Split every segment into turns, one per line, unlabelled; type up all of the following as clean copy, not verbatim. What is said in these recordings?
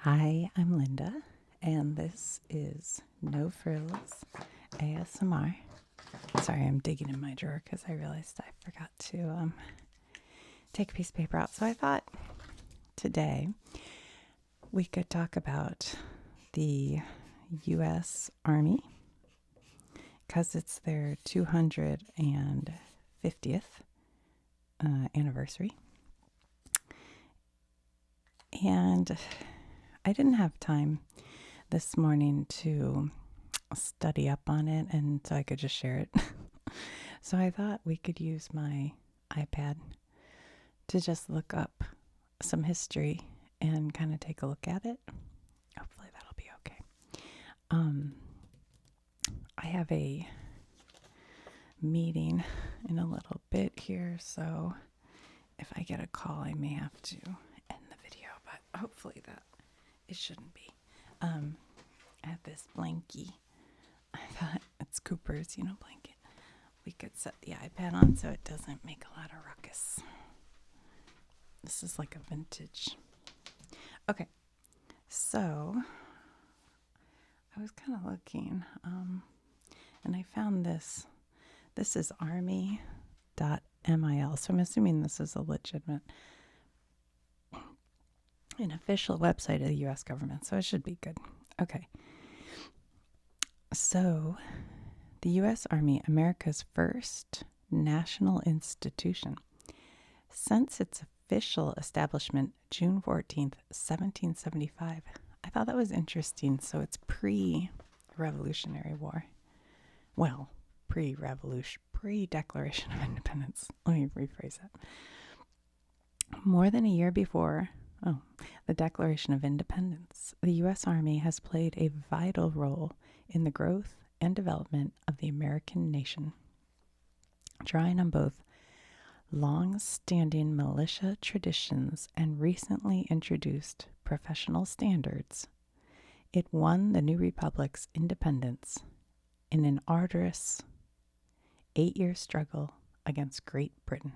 Hi, I'm Linda, and this is No Frills ASMR. Sorry, I'm digging in my drawer because I realized I forgot to take a piece of paper out. So I thought today we could talk about the U.S. Army because it's their 250th anniversary. And I didn't have time this morning to study up on it, and so I could just share it. So I thought we could use my iPad to just look up some history and kind of take a look at it. Hopefully that'll be okay. I have a meeting in a little bit here, so if I get a call, I may have to end the video, but hopefully that it shouldn't be. I have this blankie. I thought it's Cooper's, blanket. We could set the iPad on so it doesn't make a lot of ruckus. This is like a vintage. Okay, so I was kind of looking, and I found this. This is army.mil, so I'm assuming this is a legitimate, an official website of the U.S. government, so it should be good. Okay, so the U.S. Army, America's first national institution. Since its official establishment, June 14th, 1775. I thought that was interesting. So it's pre-Revolutionary War. Well, pre-revolution, pre-Declaration of Independence. Let me rephrase that. More than a year before the Declaration of Independence, the U.S. Army has played a vital role in the growth and development of the American nation, drawing on both long-standing militia traditions and recently introduced professional standards. It won the new republic's independence in an arduous 8-year struggle against Great Britain.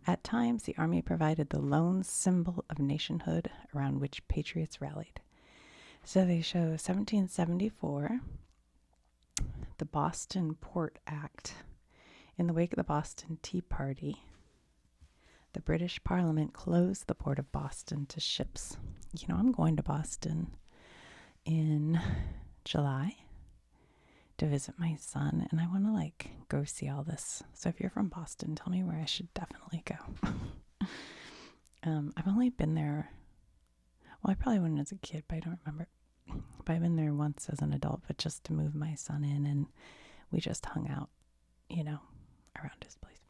At times, the Army provided the lone symbol of nationhood around which patriots rallied. So they show 1774, the Boston Port Act. In the wake of the Boston Tea Party, the British Parliament closed the port of Boston to ships. I'm going to Boston in July to visit my son, and I want to go see all this. So if you're from Boston, tell me where I should definitely go. I've only been there, well, I probably went as a kid, but I don't remember. But I've been there once as an adult, but just to move my son in, and we just hung out, around his place.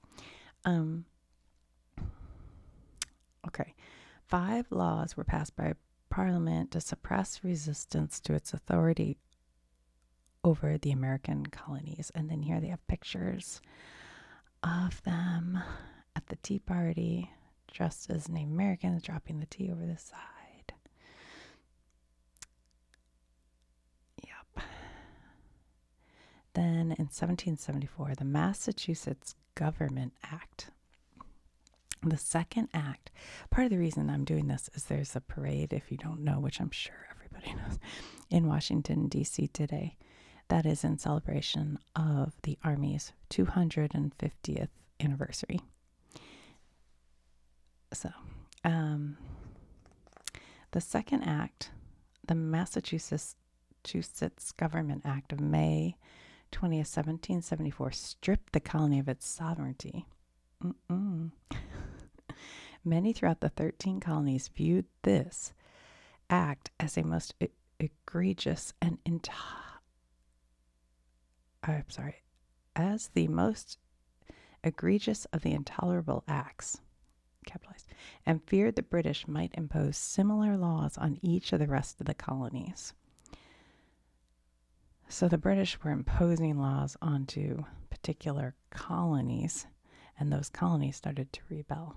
Okay. 5 laws were passed by Parliament to suppress resistance to its authority over the American colonies. And then here they have pictures of them at the Tea Party, dressed as Native Americans, dropping the tea over the side. Yep. Then in 1774, the Massachusetts Government Act. The second act, part of the reason I'm doing this is there's a parade, if you don't know, which I'm sure everybody knows, in Washington, D.C. today. That is in celebration of the Army's 250th anniversary. So, the second act, the Massachusetts Government Act of May 20th, 1774, stripped the colony of its sovereignty. Many throughout the 13 colonies viewed this act as a most egregious and as the most egregious of the intolerable acts, capitalized, and feared the British might impose similar laws on each of the rest of the colonies. So the British were imposing laws onto particular colonies, and those colonies started to rebel.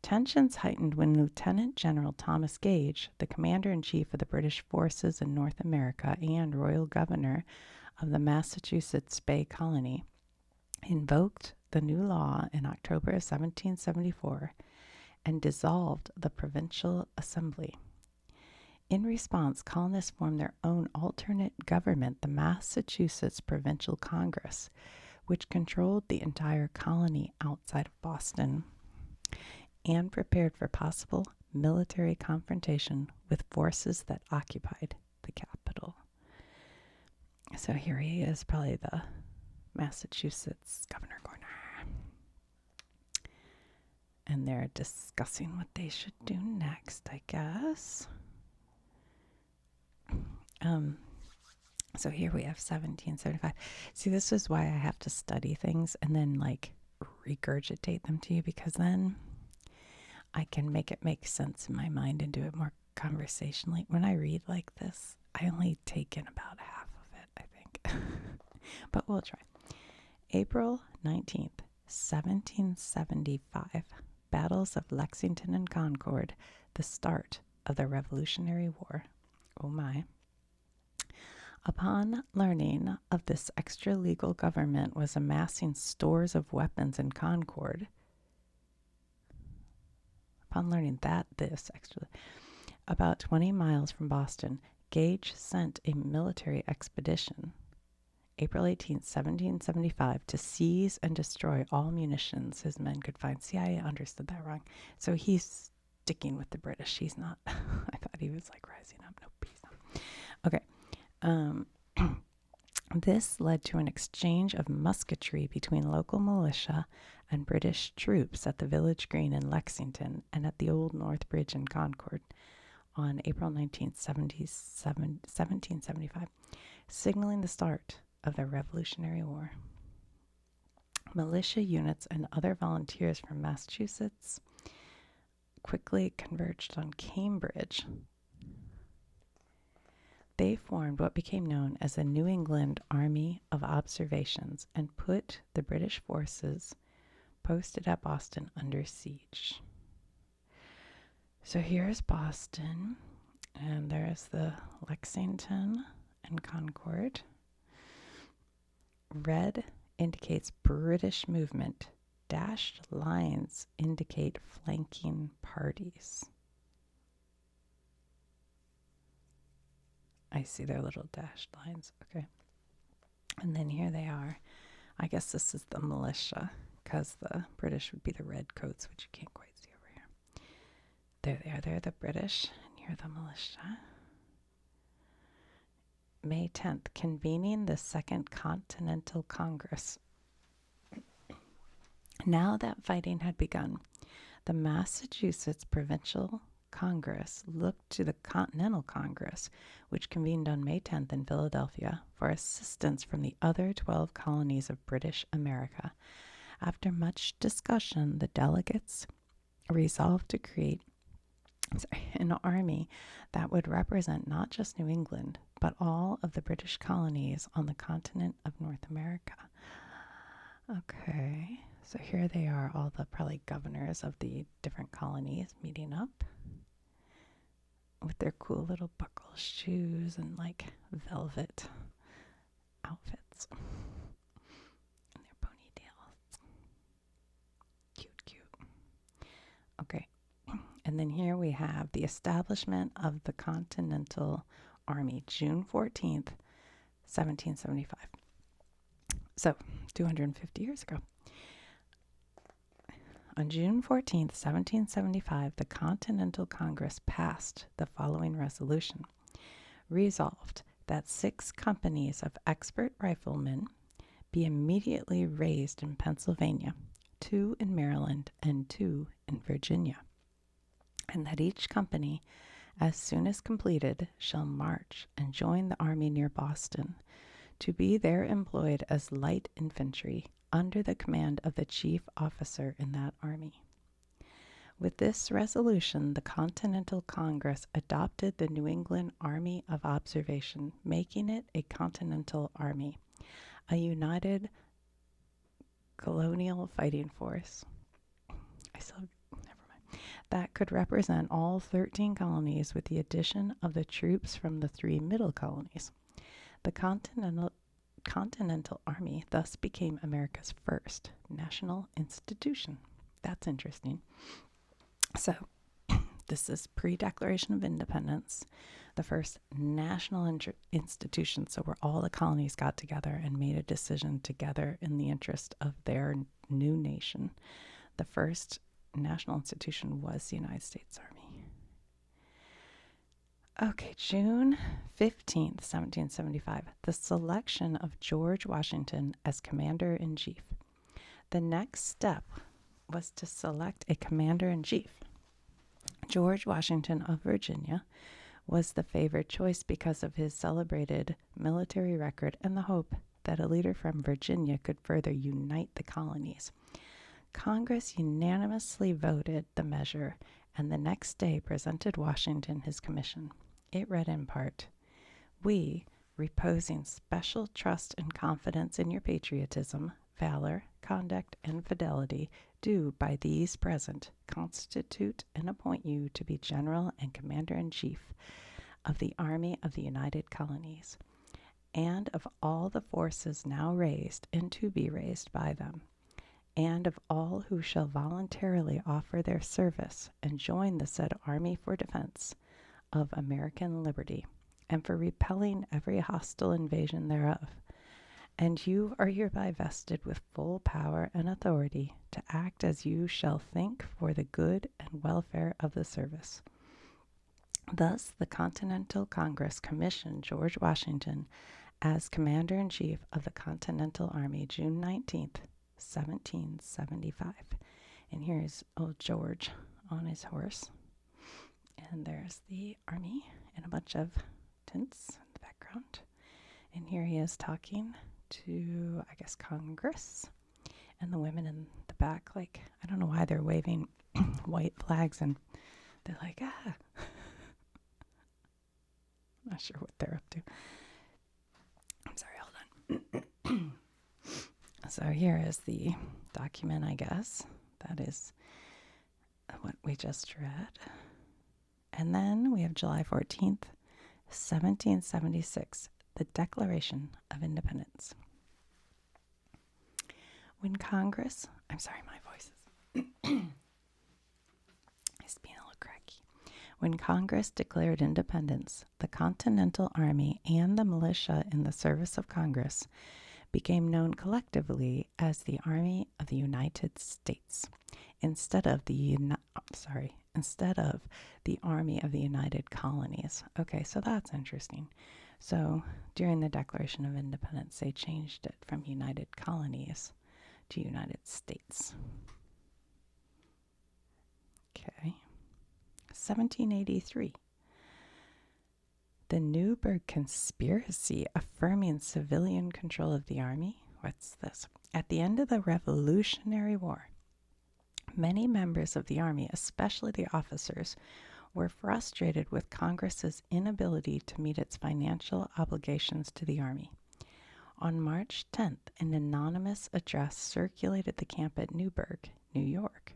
Tensions heightened when Lieutenant General Thomas Gage, the Commander-in-Chief of the British forces in North America and Royal Governor of the Massachusetts Bay Colony, invoked the new law in October of 1774 and dissolved the provincial assembly. In response, colonists formed their own alternate government, the Massachusetts Provincial Congress, which controlled the entire colony outside of Boston and prepared for possible military confrontation with forces that occupied the capital. So here he is, probably the Massachusetts governor going, and they're discussing what they should do next, I guess. So here we have 1775. See, this is why I have to study things and then like regurgitate them to you, because then I can make it make sense in my mind and do it more conversationally. When I read like this, I only take in about half of it, I think. But we'll try. April 19th, 1775. Battles of Lexington and Concord, the start of the Revolutionary War. Oh my. Upon learning of this extra-legal government was amassing stores of weapons in Concord, about 20 miles from Boston, Gage sent a military expedition, April 18, 1775, to seize and destroy all munitions his men could find. See, I understood that wrong. So he's sticking with the British. He's not. I thought he was like rising up. Nope, he's not. Okay. This led to an exchange of musketry between local militia and British troops at the Village Green in Lexington and at the Old North Bridge in Concord on April 19, 1775, signaling the start of the Revolutionary War. Militia units and other volunteers from Massachusetts quickly converged on Cambridge. They formed what became known as the New England Army of Observations and put the British forces posted at Boston under siege. So here's Boston, and there's the Lexington and Concord. Red indicates British movement. Dashed lines indicate flanking parties. I see their little dashed lines. Okay. And then here they are. I guess this is the militia, because the British would be the red coats, which you can't quite see over here. There they are. They're the British, and here the militia. May 10th, convening the Second Continental Congress. Now that fighting had begun, the Massachusetts Provincial Congress looked to the Continental Congress, which convened on May 10th in Philadelphia, for assistance from the other 12 colonies of British America. After much discussion, the delegates resolved to create an army that would represent not just New England, but all of the British colonies on the continent of North America. Okay, so here they are, all the probably governors of the different colonies meeting up with their cool little buckle shoes and like velvet outfits and their ponytails. Cute. Okay, and then here we have the establishment of the Continental Army, June 14th, 1775. So, 250 years ago. On June 14th, 1775, the Continental Congress passed the following resolution. Resolved that 6 companies of expert riflemen be immediately raised in Pennsylvania, 2 in Maryland, and 2 in Virginia, and that each company, as soon as completed, shall march and join the army near Boston, to be there employed as light infantry under the command of the chief officer in that army. With this resolution, the Continental Congress adopted the New England Army of Observation, making it a Continental Army, a united colonial fighting force. That could represent all 13 colonies with the addition of the troops from the 3 middle colonies. The Continental Army thus became America's first national institution. That's interesting. So, this is pre-Declaration of Independence, the first national institution, so where all the colonies got together and made a decision together in the interest of their new nation. The first national institution was the United States Army. Okay, June 15th, 1775, the selection of George Washington as commander-in-chief. The next step was to select a commander-in-chief. George Washington of Virginia was the favored choice because of his celebrated military record and the hope that a leader from Virginia could further unite the colonies. Congress unanimously voted the measure, and the next day presented Washington his commission. It read in part, "We, reposing special trust and confidence in your patriotism, valor, conduct, and fidelity, do by these present constitute and appoint you to be General and Commander-in-Chief of the Army of the United Colonies, and of all the forces now raised and to be raised by them, and of all who shall voluntarily offer their service and join the said army for defense of American liberty, and for repelling every hostile invasion thereof. And you are hereby vested with full power and authority to act as you shall think for the good and welfare of the service." Thus, the Continental Congress commissioned George Washington as Commander-in-Chief of the Continental Army, June 19th, 1775. And here's old George on his horse. And there's the army and a bunch of tents in the background. And here he is talking to, I guess, Congress. And the women in the back, like, I don't know why they're waving white flags, and they're like, ah. Not sure what they're up to. I'm sorry, hold on. So here is the document, I guess. That is what we just read. And then we have July 14th, 1776, the Declaration of Independence. When Congress, I'm sorry, my voice is being a little cracky. When Congress declared independence, the Continental Army and the militia in the service of Congress became known collectively as the Army of the United States, instead of the Army of the United Colonies. Okay, so that's interesting. So during the Declaration of Independence, they changed it from United Colonies to United States. Okay. 1783. The Newburgh Conspiracy affirming civilian control of the army. What's this? At the end of the Revolutionary War, many members of the army, especially the officers, were frustrated with Congress's inability to meet its financial obligations to the army. On March 10th, an anonymous address circulated the camp at Newburgh, New York.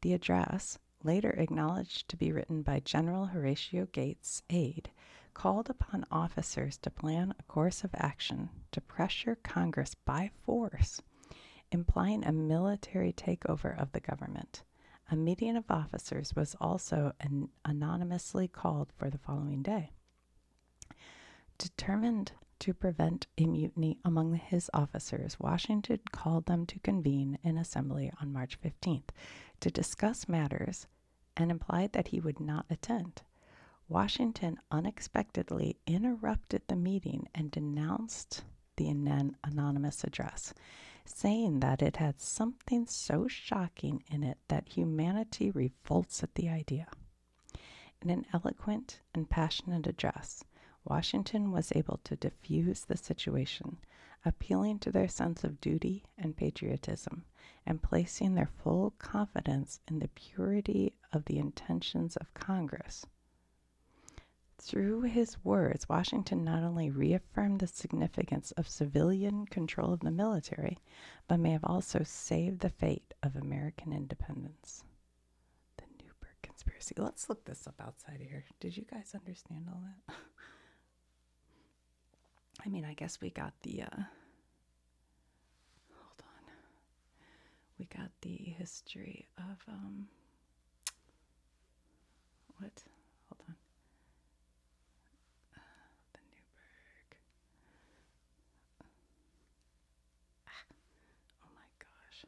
The address, later acknowledged to be written by General Horatio Gates' aide, called upon officers to plan a course of action to pressure Congress by force, implying a military takeover of the government. A meeting of officers was also anonymously called for the following day. Determined to prevent a mutiny among his officers, Washington called them to convene in assembly on March 15th to discuss matters and implied that he would not attend. Washington unexpectedly interrupted the meeting and denounced the anonymous address, saying that it had something so shocking in it that humanity revolts at the idea. In an eloquent and passionate address, Washington was able to diffuse the situation, appealing to their sense of duty and patriotism, and placing their full confidence in the purity of the intentions of Congress. Through his words, Washington not only reaffirmed the significance of civilian control of the military, but may have also saved the fate of American independence. The Newburgh Conspiracy. Let's look this up outside of here. Did you guys understand all that? I mean, I guess we got the, hold on. We got the history of, What? Hold on. The Newberg. Oh my gosh.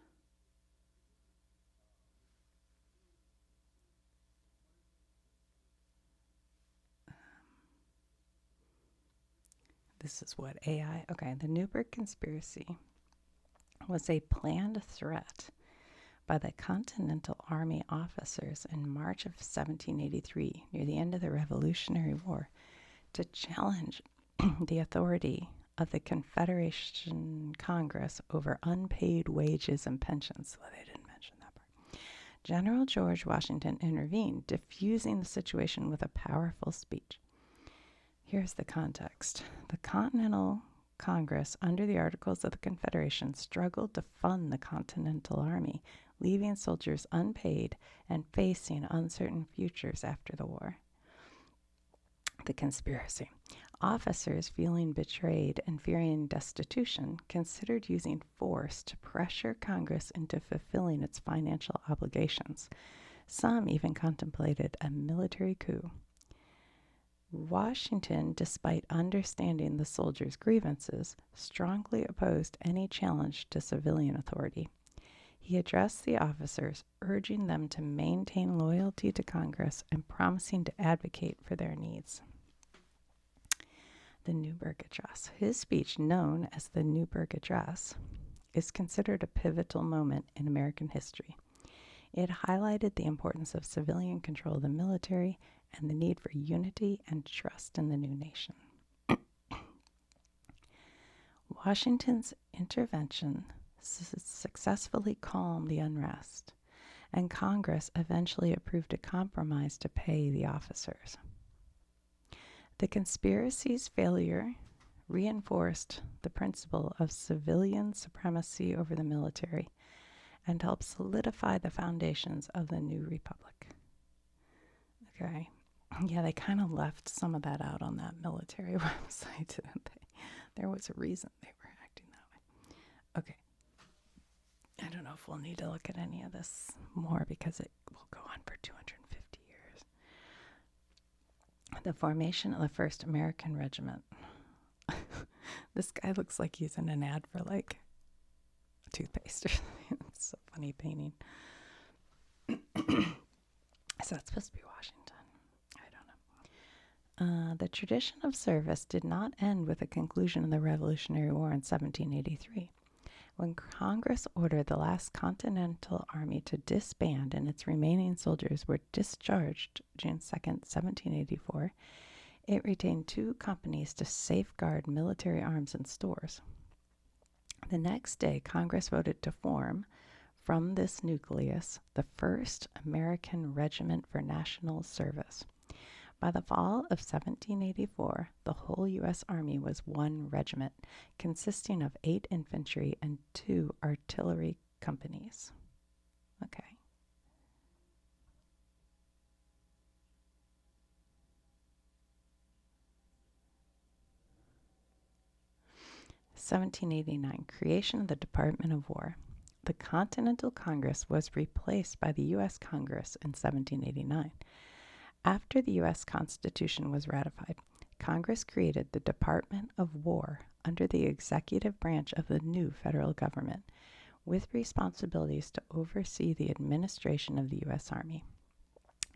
This is what AI. Okay, the Newberg conspiracy was a planned threat by the Continental Army officers in March of 1783, near the end of the Revolutionary War, to challenge the authority of the Confederation Congress over unpaid wages and pensions. Well, they didn't mention that part. General George Washington intervened, diffusing the situation with a powerful speech. Here's the context. The Continental Congress, under the Articles of the Confederation, struggled to fund the Continental Army, leaving soldiers unpaid and facing uncertain futures after the war. The conspiracy. Officers, feeling betrayed and fearing destitution, considered using force to pressure Congress into fulfilling its financial obligations. Some even contemplated a military coup. Washington, despite understanding the soldiers' grievances, strongly opposed any challenge to civilian authority. He addressed the officers, urging them to maintain loyalty to Congress and promising to advocate for their needs. The Newberg Address. His speech, known as the Newberg Address, is considered a pivotal moment in American history. It highlighted the importance of civilian control of the military and the need for unity and trust in the new nation. Washington's intervention successfully calmed the unrest, and Congress eventually approved a compromise to pay the officers. The conspiracy's failure reinforced the principle of civilian supremacy over the military and helped solidify the foundations of the new republic. Okay. Yeah, they kind of left some of that out on that military website, didn't they? There was a reason they were acting that way. Okay. I don't know if we'll need to look at any of this more because it will go on for 250 years. The formation of the 1st American Regiment. This guy looks like he's in an ad for like toothpaste or something. It's so funny painting. So it's supposed to be Washington. I don't know. The tradition of service did not end with the conclusion of the Revolutionary War in 1783. When Congress ordered the last Continental Army to disband and its remaining soldiers were discharged June 2nd, 1784, it retained 2 companies to safeguard military arms and stores. The next day, Congress voted to form, from this nucleus, the 1st American Regiment for National Service. By the fall of 1784, the whole U.S. Army was 1 regiment, consisting of 8 infantry and 2 artillery companies. Okay. (1789) Creation of the Department of War. The Continental Congress was replaced by the U.S. Congress in 1789. After the U.S. Constitution was ratified, Congress created the Department of War under the executive branch of the new federal government, with responsibilities to oversee the administration of the U.S. Army.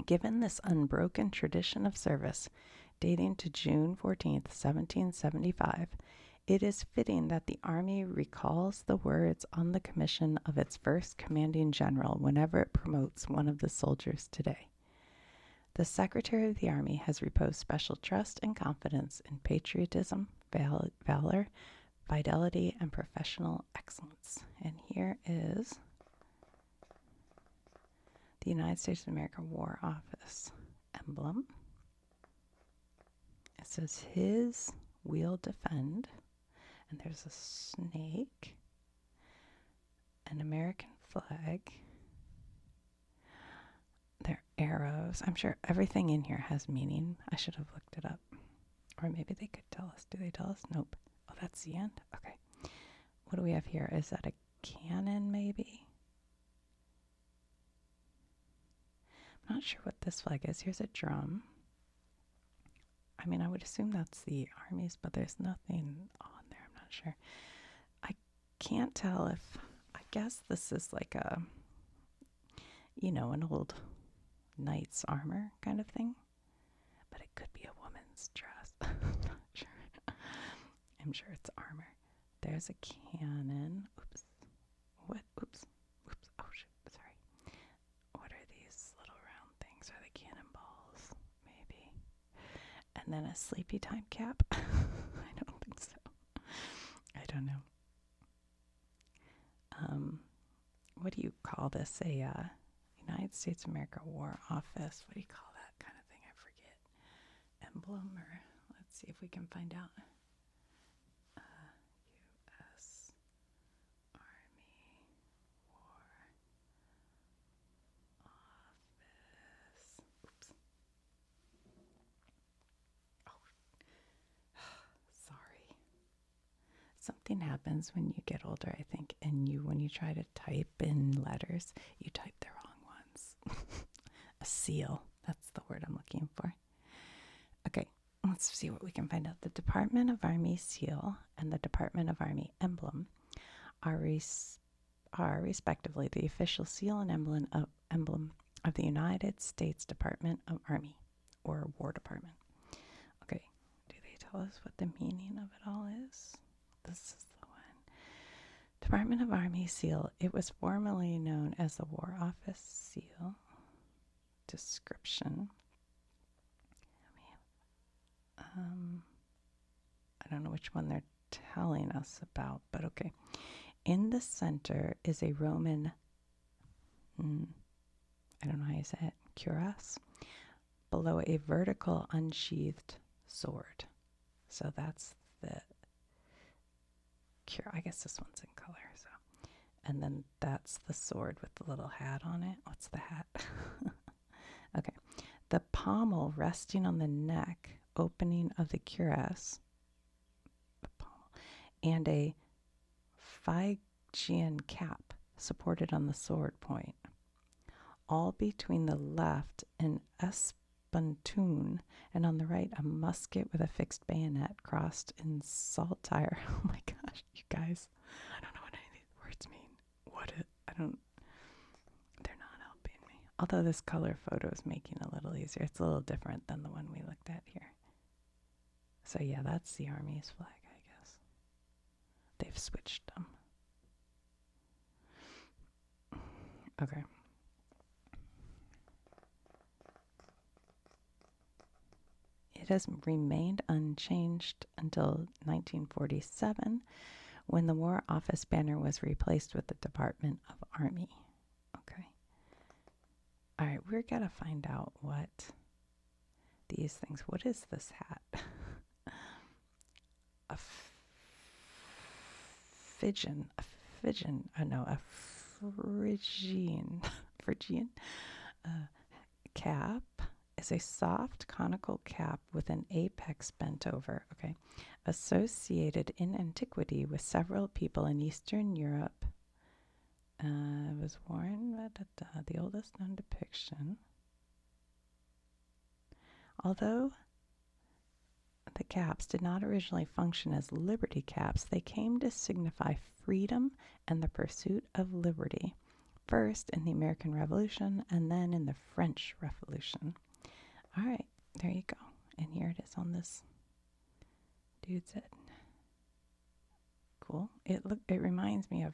Given this unbroken tradition of service, dating to June 14, 1775, it is fitting that the Army recalls the words on the commission of its first commanding general whenever it promotes one of the soldiers today. The Secretary of the Army has reposed special trust and confidence in patriotism, valor, fidelity, and professional excellence. And here is the United States of America War Office emblem. It says, "His will defend," and there's a snake, an American flag. There are arrows. I'm sure everything in here has meaning. I should have looked it up. Or maybe they could tell us. Do they tell us? Nope. Oh, that's the end? Okay. What do we have here? Is that a cannon, maybe? I'm not sure what this flag is. Here's a drum. I mean, I would assume that's the Army's, but there's nothing on there. I'm not sure. I can't tell if, I guess this is like a, an old knight's armor kind of thing. But it could be a woman's dress. I'm not sure. I'm sure it's armor. There's a cannon. Oops. What? Oops. Oops. Oh, shit. Sorry. What are these little round things? Are they cannonballs? Maybe. And then a sleepy time cap? I don't think so. I don't know. What do you call this? A United States of America War Office. What do you call that kind of thing? I forget. Emblem, or let's see if we can find out. U.S. Army War Office. Oops. Oh, sorry. Something happens when you get older, I think, and when you try to type in letters, you type the wrong ones. A seal. That's the word I'm looking for. Okay, let's see what we can find out. The Department of Army seal and the Department of Army emblem are respectively the official seal and emblem of the United States Department of Army, or War Department. Okay, do they tell us what the meaning of it all is? This is the one. Department of Army seal. It was formerly known as the War Office seal. Description. I don't know which one they're telling us about, but okay. In the center is a Roman, I don't know how you say it, cuirass, below a vertical unsheathed sword. So that's the I guess this one's in color. So, and then that's the sword with the little hat on it. What's the hat? Okay. The pommel resting on the neck opening of the cuirass, the pommel, and a Phrygian cap supported on the sword point. All between the left an espantoon, and on the right a musket with a fixed bayonet crossed in saltire. Oh my gosh, you guys, I don't know what any of these words mean. They're not helping me. Although this color photo is making it a little easier. It's a little different than the one we looked at here. So yeah, that's the Army's flag, I guess. They've switched them. Okay. It has remained unchanged until 1947, when the War Office banner was replaced with the Department of Army. Okay. All right, we're going to find out what these things, what is this hat? A Phrygian, Phrygian cap is a soft conical cap with an apex bent over, okay, associated in antiquity with several people in Eastern Europe. It was worn, the oldest known depiction. Although the caps did not originally function as liberty caps, they came to signify freedom and the pursuit of liberty, first in the American Revolution and then in the French Revolution. All right, there you go. And here it is on this dude's head. Cool. It reminds me of,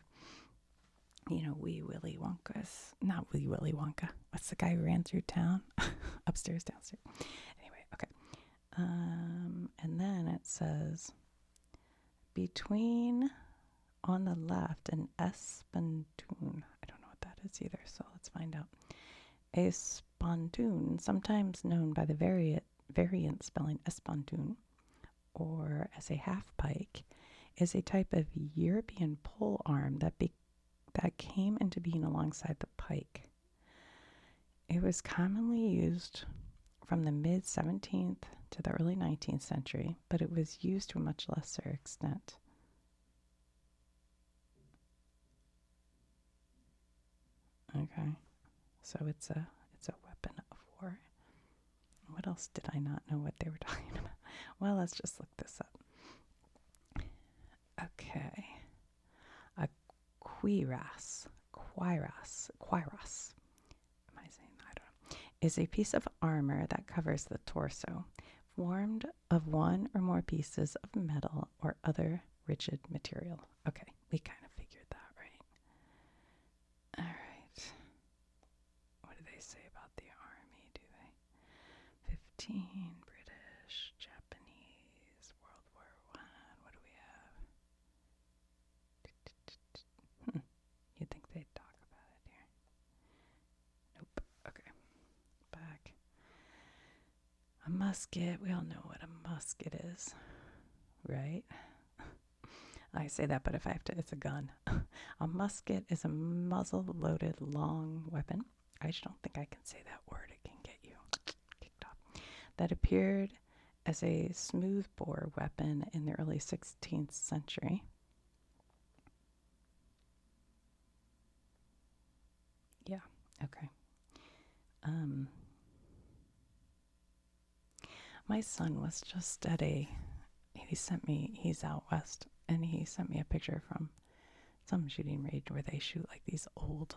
Wee Willy Wonka's, not Wee Willy Wonka. What's the guy who ran through town? Upstairs, downstairs. Anyway, okay. And then it says, between on the left an espantoon. I don't know what that is either, so let's find out. A spontoon, sometimes known by the variant spelling espantoon, or as a half pike, is a type of European pole arm that came into being alongside the pike. It was commonly used from the mid-17th to the early 19th century, but it was used to a much lesser extent. Okay, so it's a weapon before. What else did I not know what they were talking about? Well, let's just look this up. Okay. A cuirass. Am I saying that? I don't know. Is a piece of armor that covers the torso, formed of one or more pieces of metal or other rigid material. Okay, we kind of figured that, right? All right. What do they say about the army, do they? 15, British, Japanese, World War I. What do we have? You'd think they'd talk about it here. Nope. Okay. Back. A musket. We all know what a musket is, right? I say that, but if I have to, it's a gun. A musket is a muzzle-loaded long weapon. I just don't think I can say that word. It can get you kicked off. That appeared as a smoothbore weapon in the early 16th century. Yeah, okay. My son was just at he's out west, and he sent me a picture from some shooting range where they shoot like these old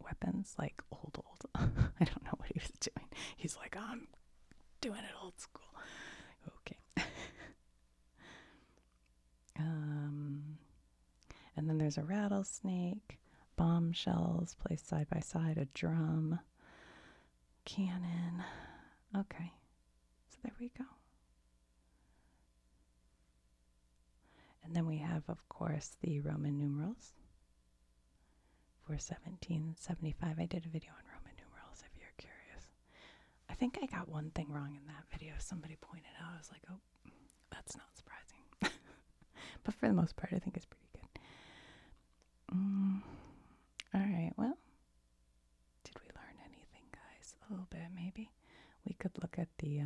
weapons, like old. I don't know what he was doing. He's like, I'm doing it old school. Okay. And then there's a rattlesnake, bombshells placed side by side, a drum, cannon. Okay. So there we go. And then we have, of course, the Roman numerals for 1775. I did a video on Roman numerals if you're curious. I think I got one thing wrong in that video. Somebody pointed out. I was like, oh, that's not surprising. But for the most part, I think it's pretty good. All right, well, did we learn anything, guys? A little bit, maybe. We could look at the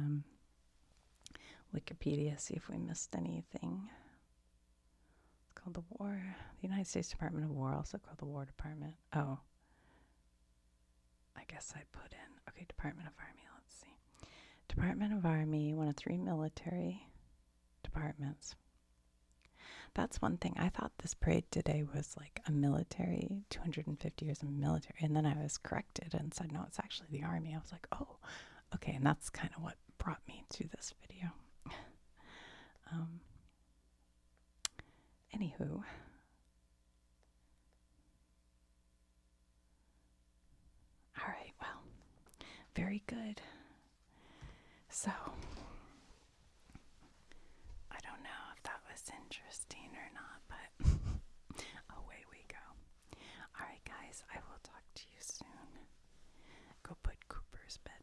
Wikipedia, see if we missed anything. It's called the United States Department of War, also called the War Department. Oh, I guess I put in, okay, Department of Army, let's see. Department of Army, one of 3 military departments. That's one thing. I thought this parade today was like a military, 250 years of military. And then I was corrected and said, no, it's actually the Army. I was like, oh, okay. And that's kind of what brought me to this video. Anywho. All right. Well, very good. So, I don't know if that was interesting or not, but away we go. All right, guys, I will talk to you soon. Go put Cooper's bed